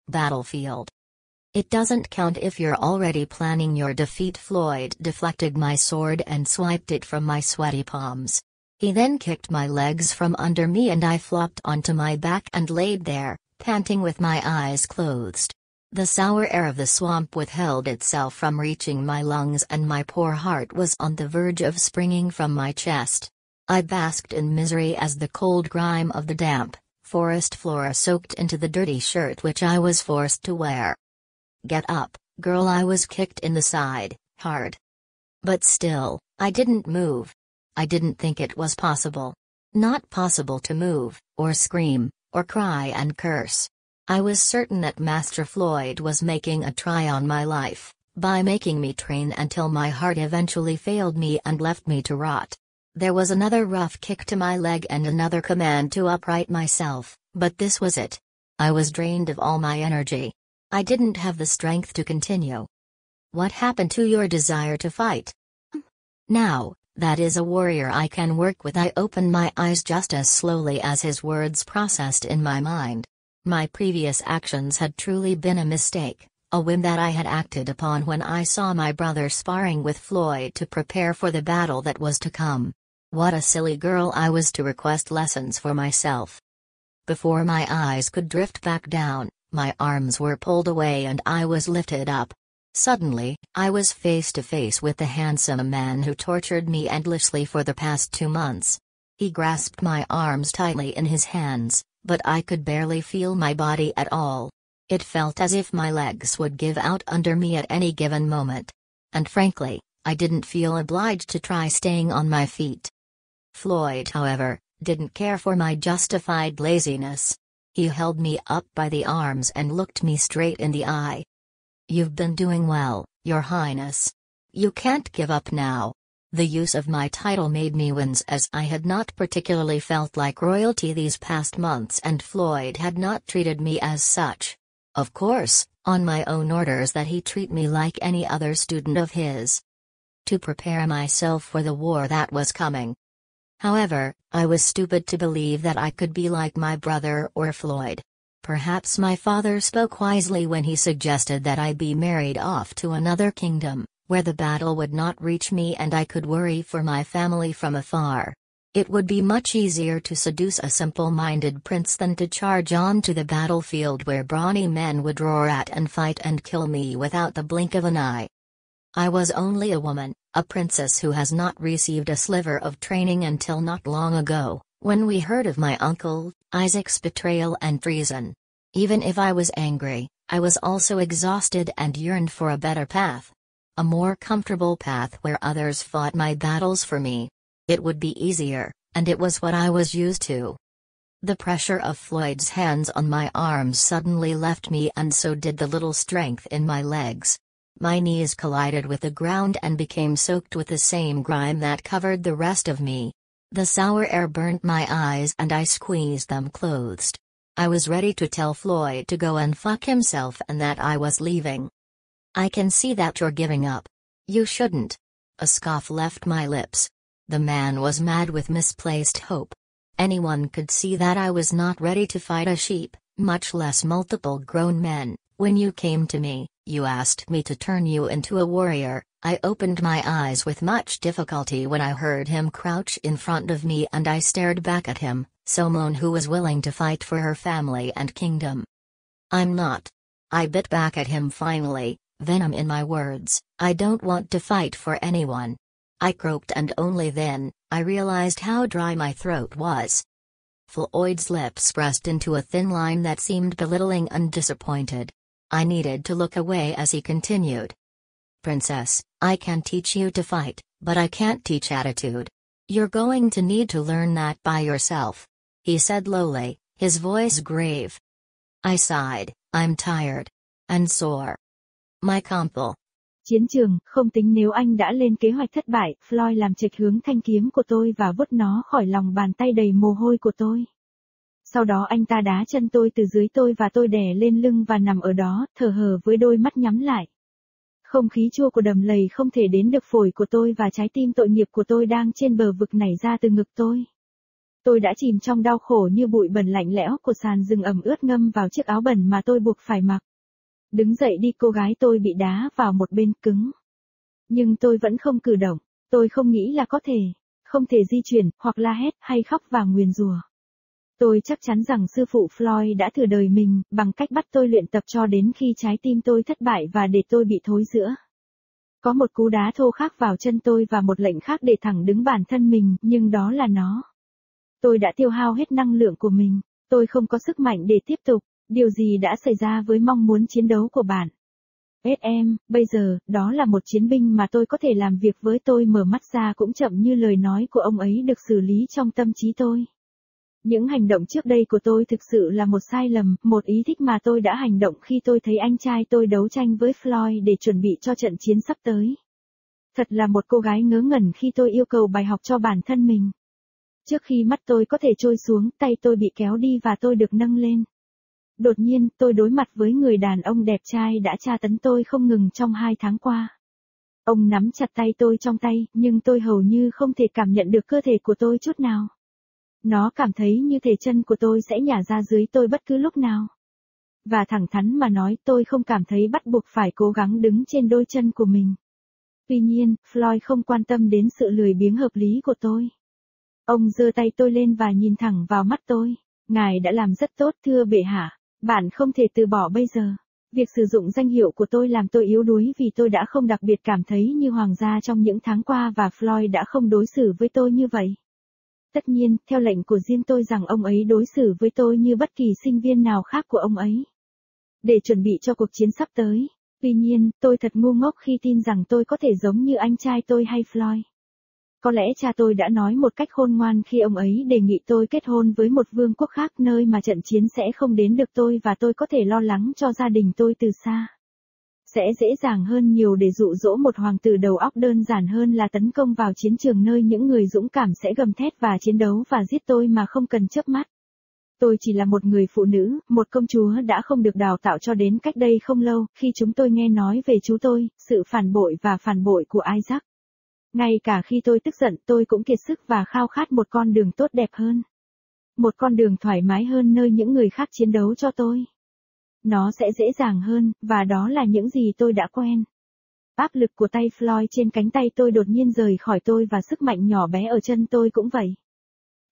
Battlefield. It doesn't count if you're already planning your defeat. Floyd deflected my sword and swiped it from my sweaty palms. He then kicked my legs from under me and I flopped onto my back and laid there, panting with my eyes closed. The sour air of the swamp withheld itself from reaching my lungs and my poor heart was on the verge of springing from my chest. I basked in misery as the cold grime of the damp forest floor soaked into the dirty shirt which I was forced to wear. "Get up, girl," I was kicked in the side, hard. But still, I didn't move. I didn't think it was possible. Not possible to move, or scream, or cry and curse. I was certain that Master Floyd was making a try on my life, by making me train until my heart eventually failed me and left me to rot. There was another rough kick to my leg and another command to upright myself, but this was it. I was drained of all my energy. I didn't have the strength to continue. "What happened to your desire to fight?" "Now, that is a warrior I can work with." I opened my eyes just as slowly as his words processed in my mind. My previous actions had truly been a mistake, a whim that I had acted upon when I saw my brother sparring with Floyd to prepare for the battle that was to come. What a silly girl I was to request lessons for myself. Before my eyes could drift back down, my arms were pulled away and I was lifted up. Suddenly, I was face to face with the handsome man who tortured me endlessly for the past 2 months. He grasped my arms tightly in his hands, but I could barely feel my body at all. It felt as if my legs would give out under me at any given moment. And frankly, I didn't feel obliged to try staying on my feet. Floyd, however, didn't care for my justified laziness. He held me up by the arms and looked me straight in the eye. "You've been doing well, Your Highness. You can't give up now." The use of my title made me wince as I had not particularly felt like royalty these past months and Floyd had not treated me as such. Of course, on my own orders that he treat me like any other student of his. To prepare myself for the war that was coming. However, I was stupid to believe that I could be like my brother or Floyd. Perhaps my father spoke wisely when he suggested that I be married off to another kingdom, where the battle would not reach me and I could worry for my family from afar. It would be much easier to seduce a simple-minded prince than to charge on to the battlefield where brawny men would roar at and fight and kill me without the blink of an eye. I was only a woman, a princess who has not received a sliver of training until not long ago, when we heard of my uncle, Isaac's betrayal and treason. Even if I was angry, I was also exhausted and yearned for a better path. A more comfortable path where others fought my battles for me. It would be easier, and it was what I was used to. The pressure of Floyd's hands on my arms suddenly left me and so did the little strength in my legs. My knees collided with the ground and became soaked with the same grime that covered the rest of me. The sour air burnt my eyes and I squeezed them closed. I was ready to tell Floyd to go and fuck himself and that I was leaving. "I can see that you're giving up. You shouldn't." A scoff left my lips. The man was mad with misplaced hope. Anyone could see that I was not ready to fight a sheep, much less multiple grown men. "When you came to me, you asked me to turn you into a warrior." I opened my eyes with much difficulty when I heard him crouch in front of me and I stared back at him, someone who was willing to fight for her family and kingdom. "I'm not." I bit back at him finally, venom in my words. "I don't want to fight for anyone." I croaked and only then, I realized how dry my throat was. Floyd's lips pressed into a thin line that seemed belittling and disappointed. I needed to look away as he continued. "Princess, I can teach you to fight, but I can't teach attitude. You're going to need to learn that by yourself," he said lowly, his voice grave. I sighed. "I'm tired. And sore. My comple." Chiến trường, không tính nếu anh đã lên kế hoạch thất bại, Floyd làm chệch hướng thanh kiếm của tôi và vứt nó khỏi lòng bàn tay đầy mồ hôi của tôi. Sau đó anh ta đá chân tôi từ dưới tôi và tôi đè lên lưng và nằm ở đó, thở hờ với đôi mắt nhắm lại. Không khí chua của đầm lầy không thể đến được phổi của tôi và trái tim tội nghiệp của tôi đang trên bờ vực nảy ra từ ngực tôi. Tôi đã chìm trong đau khổ như bụi bẩn lạnh lẽo của sàn rừng ẩm ướt ngâm vào chiếc áo bẩn mà tôi buộc phải mặc. Đứng dậy đi cô gái, tôi bị đá vào một bên cứng. Nhưng tôi vẫn không cử động, tôi không nghĩ là có thể, không thể di chuyển, hoặc la hét, hay khóc và nguyền rủa. Tôi chắc chắn rằng sư phụ Floyd đã thử đời mình, bằng cách bắt tôi luyện tập cho đến khi trái tim tôi thất bại và để tôi bị thối rữa. Có một cú đá thô khác vào chân tôi và một lệnh khác để thẳng đứng bản thân mình, nhưng đó là nó. Tôi đã tiêu hao hết năng lượng của mình, tôi không có sức mạnh để tiếp tục. Điều gì đã xảy ra với mong muốn chiến đấu của bạn? Em, bây giờ, đó là một chiến binh mà tôi có thể làm việc với. Tôi mở mắt ra cũng chậm như lời nói của ông ấy được xử lý trong tâm trí tôi. Những hành động trước đây của tôi thực sự là một sai lầm, một ý thích mà tôi đã hành động khi tôi thấy anh trai tôi đấu tranh với Floyd để chuẩn bị cho trận chiến sắp tới. Thật là một cô gái ngớ ngẩn khi tôi yêu cầu bài học cho bản thân mình. Trước khi mắt tôi có thể trôi xuống, tay tôi bị kéo đi và tôi được nâng lên. Đột nhiên, tôi đối mặt với người đàn ông đẹp trai đã tra tấn tôi không ngừng trong 2 tháng qua. Ông nắm chặt tay tôi trong tay, nhưng tôi hầu như không thể cảm nhận được cơ thể của tôi chút nào. Nó cảm thấy như thể chân của tôi sẽ nhả ra dưới tôi bất cứ lúc nào. Và thẳng thắn mà nói, tôi không cảm thấy bắt buộc phải cố gắng đứng trên đôi chân của mình. Tuy nhiên, Floyd không quan tâm đến sự lười biếng hợp lý của tôi. Ông giơ tay tôi lên và nhìn thẳng vào mắt tôi. Ngài đã làm rất tốt, thưa bệ hạ. Bạn không thể từ bỏ bây giờ. Việc sử dụng danh hiệu của tôi làm tôi yếu đuối vì tôi đã không đặc biệt cảm thấy như hoàng gia trong những tháng qua và Floyd đã không đối xử với tôi như vậy. Tất nhiên, theo lệnh của riêng tôi rằng ông ấy đối xử với tôi như bất kỳ sinh viên nào khác của ông ấy. Để chuẩn bị cho cuộc chiến sắp tới. Tuy nhiên, tôi thật ngu ngốc khi tin rằng tôi có thể giống như anh trai tôi hay Floyd. Có lẽ cha tôi đã nói một cách khôn ngoan khi ông ấy đề nghị tôi kết hôn với một vương quốc khác nơi mà trận chiến sẽ không đến được tôi và tôi có thể lo lắng cho gia đình tôi từ xa. Sẽ dễ dàng hơn nhiều để dụ dỗ một hoàng tử đầu óc đơn giản hơn là tấn công vào chiến trường nơi những người dũng cảm sẽ gầm thét và chiến đấu và giết tôi mà không cần chớp mắt. Tôi chỉ là một người phụ nữ, một công chúa đã không được đào tạo cho đến cách đây không lâu, khi chúng tôi nghe nói về chú tôi, sự phản bội của Isaac. Ngay cả khi tôi tức giận, tôi cũng kiệt sức và khao khát một con đường tốt đẹp hơn. Một con đường thoải mái hơn nơi những người khác chiến đấu cho tôi. Nó sẽ dễ dàng hơn, và đó là những gì tôi đã quen. Áp lực của tay Floyd trên cánh tay tôi đột nhiên rời khỏi tôi và sức mạnh nhỏ bé ở chân tôi cũng vậy.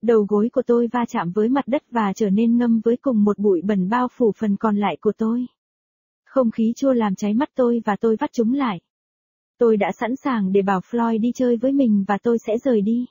Đầu gối của tôi va chạm với mặt đất và trở nên ngâm với cùng một bụi bẩn bao phủ phần còn lại của tôi. Không khí chua làm cháy mắt tôi và tôi vắt chúng lại. Tôi đã sẵn sàng để bảo Floyd đi chơi với mình và tôi sẽ rời đi.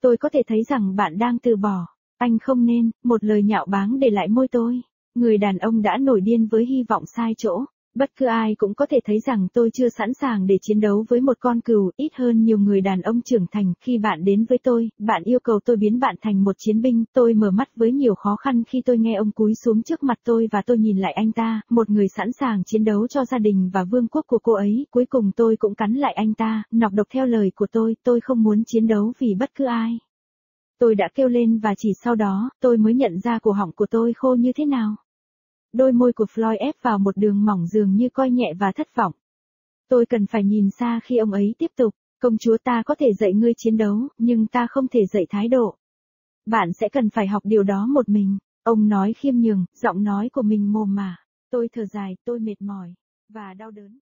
Tôi có thể thấy rằng bạn đang từ bỏ. Anh không nên, một lời nhạo báng để lại môi tôi. Người đàn ông đã nổi điên với hy vọng sai chỗ. Bất cứ ai cũng có thể thấy rằng tôi chưa sẵn sàng để chiến đấu với một con cừu, ít hơn nhiều người đàn ông trưởng thành. Khi bạn đến với tôi, bạn yêu cầu tôi biến bạn thành một chiến binh. Tôi mở mắt với nhiều khó khăn khi tôi nghe ông cúi xuống trước mặt tôi và tôi nhìn lại anh ta, một người sẵn sàng chiến đấu cho gia đình và vương quốc của cô ấy. Cuối cùng tôi cũng cắn lại anh ta, nọc độc theo lời của tôi không muốn chiến đấu vì bất cứ ai. Tôi đã kêu lên và chỉ sau đó, tôi mới nhận ra cổ họng của tôi khô như thế nào. Đôi môi của Floyd ép vào một đường mỏng dường như coi nhẹ và thất vọng. Tôi cần phải nhìn xa khi ông ấy tiếp tục, công chúa, ta có thể dạy ngươi chiến đấu, nhưng ta không thể dạy thái độ. Bạn sẽ cần phải học điều đó một mình, ông nói khiêm nhường, giọng nói của mình mồm mà. Tôi thở dài, tôi mệt mỏi, và đau đớn.